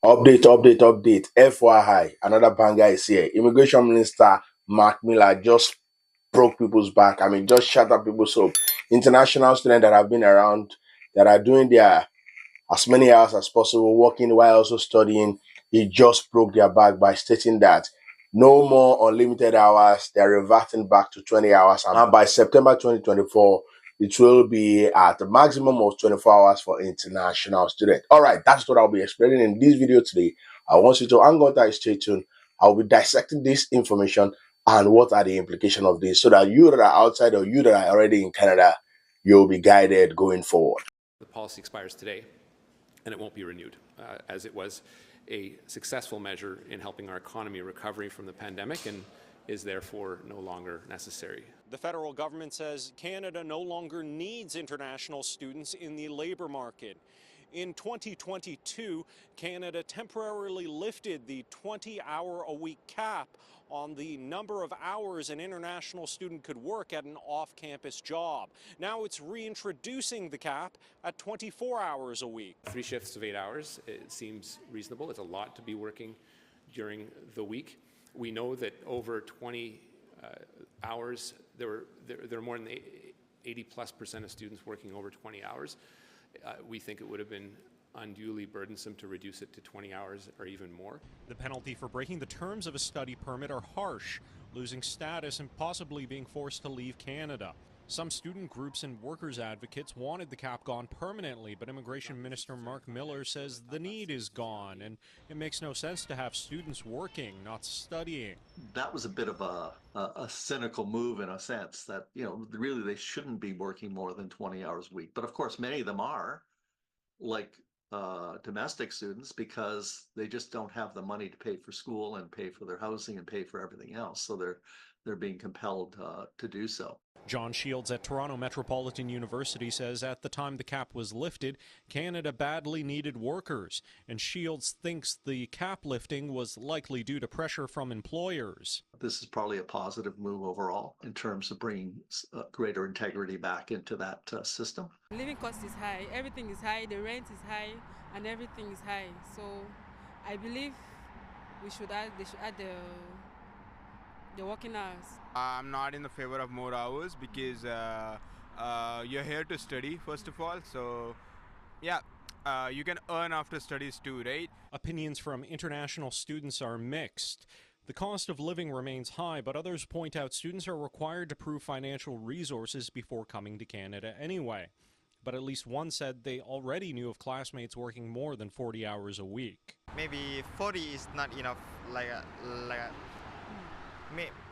Update. FYI, another banger is here. Immigration Minister Mark Miller just broke people's back. I mean, just shut up people's hope. International students that have been around, that are doing their as many hours as possible, working while also studying, he just broke their back by stating that no more unlimited hours. They're reverting back to 20 hours. And by September 2024, it will be at a maximum of 24 hours for international students. All right, that's what I'll be explaining in this video today. I want you to hang on tight, stay tuned. I'll be dissecting this information and what are the implications of this so that you that are outside or you that are already in Canada, you'll be guided going forward. The policy expires today, and it won't be renewed, as it was a successful measure in helping our economy recovery from the pandemic and is therefore no longer necessary. The federal government says Canada no longer needs international students in the labor market. In 2022, Canada temporarily lifted the 20-hour-a-week cap on the number of hours an international student could work at an off-campus job. Now it's reintroducing the cap at 24 hours a week. 3 shifts of 8 hours, it seems reasonable. It's a lot to be working during the week. We know that over 20 hours, there are more than 80+% of students working over 20 hours. We think it would have been unduly burdensome to reduce it to 20 hours or even more. The penalty for breaking the terms of a study permit are harsh, losing status and possibly being forced to leave Canada. Some student groups and workers' advocates wanted the cap gone permanently, but Immigration Minister Mark Miller says the need is gone and it makes no sense to have students working, not studying. That was a bit of a cynical move in a sense that, really they shouldn't be working more than 20 hours a week. But of course, many of them are, like domestic students, because they just don't have the money to pay for school and pay for their housing and pay for everything else. So they're being compelled to do so. John Shields at Toronto Metropolitan University says at the time the cap was lifted, Canada badly needed workers, and Shields thinks the cap lifting was likely due to pressure from employers. This is probably a positive move overall in terms of bringing greater integrity back into that system. Living cost is high, everything is high, the rent is high, and everything is high. So I believe they should add the working hours. I'm not in the favor of more hours because you're here to study, first of all. So, yeah, you can earn after studies too, right? Opinions from international students are mixed. The cost of living remains high, but others point out students are required to prove financial resources before coming to Canada anyway. But at least one said they already knew of classmates working more than 40 hours a week. Maybe 40 is not enough.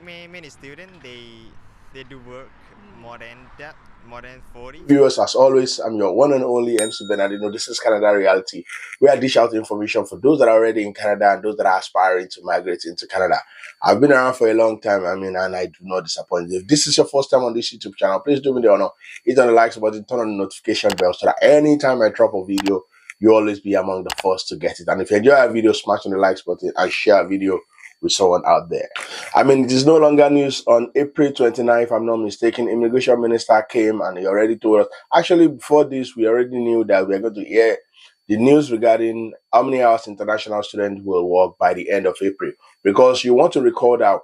Many students they do work more than that, more than 40. Viewers, as always, I'm your one and only MC Bernardino. This is Canada Reality, where I dish out information for those that are already in Canada and those that are aspiring to migrate into Canada. I've been around for a long time, and I do not disappoint. If this is your first time on this YouTube channel, please do me the honor, hit on the like button, turn on the notification bell so that anytime I drop a video, you always be among the first to get it. And if you enjoy our video, smash on the likes button and share a video with someone out there. I mean, it is no longer news. On April 29th, if I'm not mistaken, Immigration Minister came and he already told us. Actually, before this, we already knew that we are going to hear the news regarding how many hours international students will work by the end of April. Because you want to recall that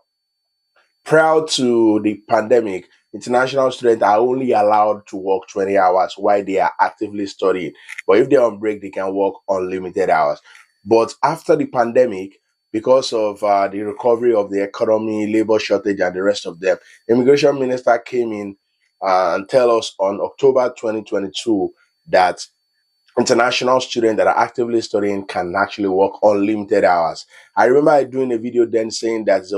prior to the pandemic, international students are only allowed to work 20 hours while they are actively studying. But if they're on break, they can work unlimited hours. But after the pandemic, because of the recovery of the economy, labor shortage, and the rest of them, Immigration Minister came in and tell us on October 2022 that international students that are actively studying can actually work unlimited hours. I remember doing a video then saying that it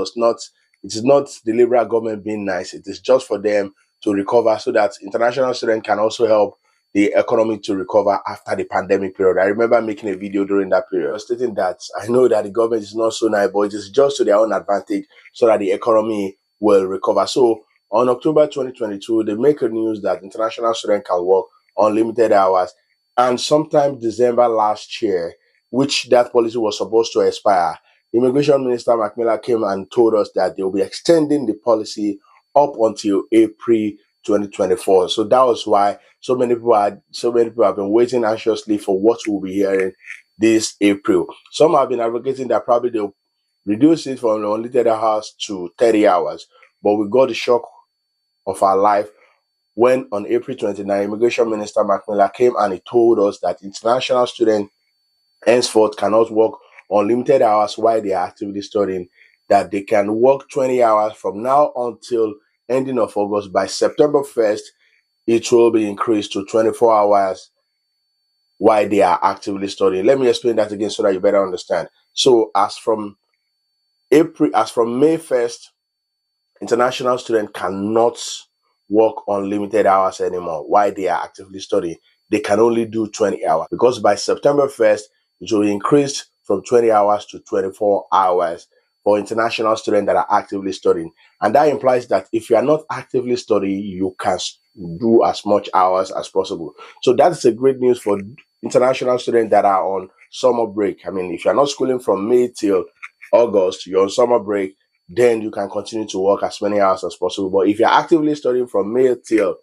is not the Liberal government being nice. It is just for them to recover so that international students can also help the economy to recover after the pandemic period. I remember making a video during that period stating that I know that the government is not so nice, but it is just to their own advantage so that the economy will recover. So on October 2022, they make a news that international students can work unlimited hours. And sometime December last year, which that policy was supposed to expire, Immigration Minister Mark Miller came and told us that they will be extending the policy up until April 2024. So that was why so many people have been waiting anxiously for what we'll be hearing this April. Some have been advocating that probably they'll reduce it from unlimited hours to 30 hours. But we got the shock of our life when on April 29, Immigration Minister Mark Miller came and he told us that international students henceforth cannot work unlimited hours while they are actively studying, that they can work 20 hours from now until ending of August. By September 1st, it will be increased to 24 hours while they are actively studying. Let me explain that again so that you better understand. So as from May 1st, international students cannot work unlimited hours anymore while they are actively studying. They can only do 20 hours because by September 1st, it will increase from 20 hours to 24 hours for international students that are actively studying. And that implies that if you are not actively studying, you can do as much hours as possible. So that's a great news for international students that are on summer break. I mean, if you're not schooling from May till August, you're on summer break, then you can continue to work as many hours as possible. But if you're actively studying from May till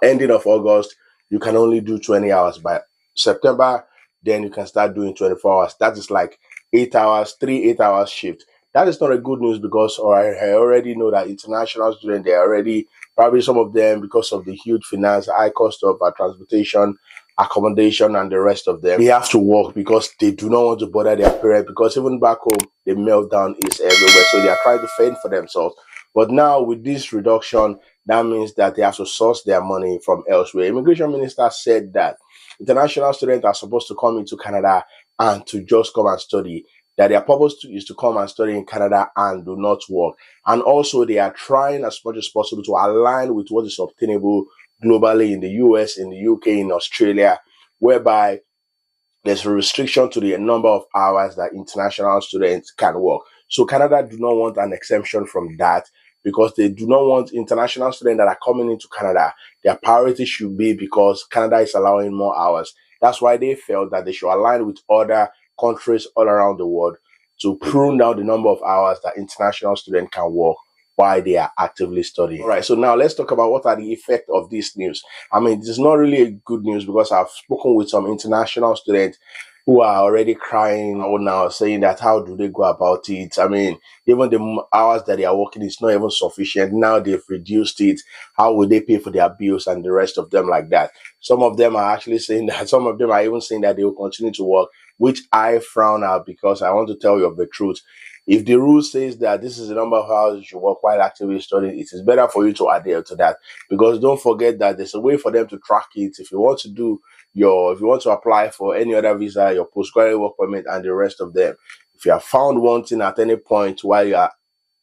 ending of August, you can only do 20 hours. By September, then you can start doing 24 hours. That is like 8 hours, 8 hours shift. That is not a good news because I already know that international students, they already, probably some of them, because of the huge finance, high cost of transportation, accommodation, and the rest of them, they have to work because they do not want to bother their parents, because even back home, the meltdown is everywhere. So they are trying to fend for themselves. But now with this reduction, that means that they have to source their money from elsewhere. Immigration Minister said that international students are supposed to come into Canada and to just come and study, that their purpose is to come and study in Canada and do not work. And also they are trying as much as possible to align with what is obtainable globally in the US, in the UK, in Australia, whereby there's a restriction to the number of hours that international students can work. So Canada do not want an exemption from that because they do not want international students that are coming into Canada. Their priority should be because Canada is allowing more hours. That's why they felt that they should align with other countries all around the world to prune down the number of hours that international students can work while they are actively studying. All right, so now let's talk about what are the effects of this news. I mean, this is not really a good news because I've spoken with some international students who are already crying out now, saying that how do they go about it? I mean, even the hours that they are working is not even sufficient. Now they've reduced it. How will they pay for their bills and the rest of them like that? Some of them are actually saying that, some of them are even saying that they will continue to work, which I frown at because I want to tell you of the truth. If the rule says that this is the number of hours you should work while actively studying, it is better for you to adhere to that, because don't forget that there's a way for them to track it. If you want to if you want to apply for any other visa, your postgraduate work permit, and the rest of them, if you are found wanting at any point while you are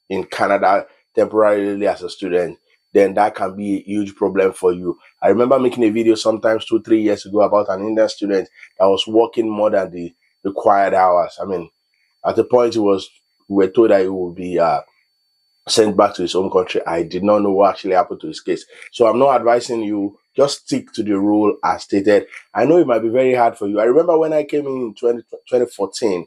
in Canada temporarily as a student, then that can be a huge problem for you. I remember making a video sometimes 2-3 years ago about an Indian student that was working more than the required hours. I mean, at the point we were told that he would be sent back to his home country. I did not know what actually happened to his case. So I'm not advising you, just stick to the rule as stated. I know it might be very hard for you. I remember when I came in 2014,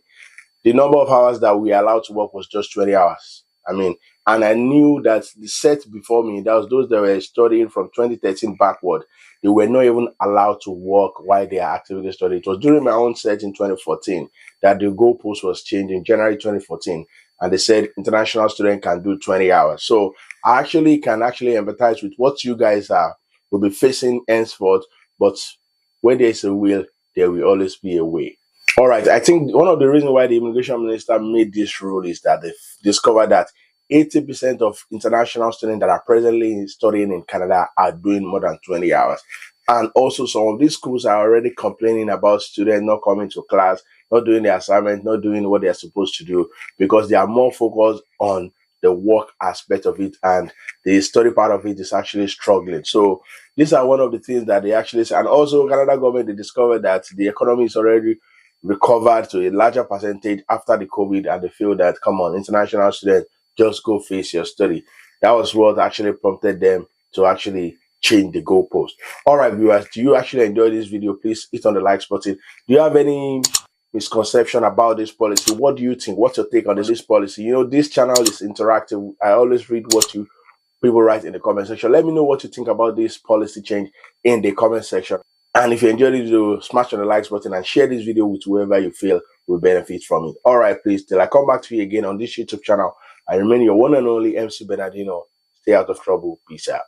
the number of hours that we allowed to work was just 20 hours. I mean, and I knew that the set before me, that was those that were studying from 2013 backward, they were not even allowed to work while they are actively studying. It was during my own set in 2014 that the goalpost was changed in January 2014. And they said international student can do 20 hours. So I can empathize with what you guys will be facing henceforth. But when there's a will, there will always be a way. All right, I think one of the reasons why the immigration minister made this rule is that they've discovered that 80% of international students that are presently studying in Canada are doing more than 20 hours. And also some of these schools are already complaining about students not coming to class, not doing their assignment, not doing what they're supposed to do, because they are more focused on the work aspect of it, and the study part of it is actually struggling. So these are one of the things that they actually say. And also Canada government, they discovered that the economy is already recovered to a larger percentage after the COVID, and they feel that, come on, international students, just go face your study. That was what actually prompted them to actually change the goalpost. All right, viewers, do you actually enjoy this video? Please hit on the like button. Do you have any misconception about this policy? What do you think? What's your take on this policy? You know, this channel is interactive. I always read what people write in the comment section. Let me know what you think about this policy change in the comment section. And if you enjoyed this video, smash on the likes button and share this video with whoever you feel will benefit from it. All right, please, till I come back to you again on this YouTube channel, I remain your one and only MC Bernardino. Stay out of trouble. Peace out.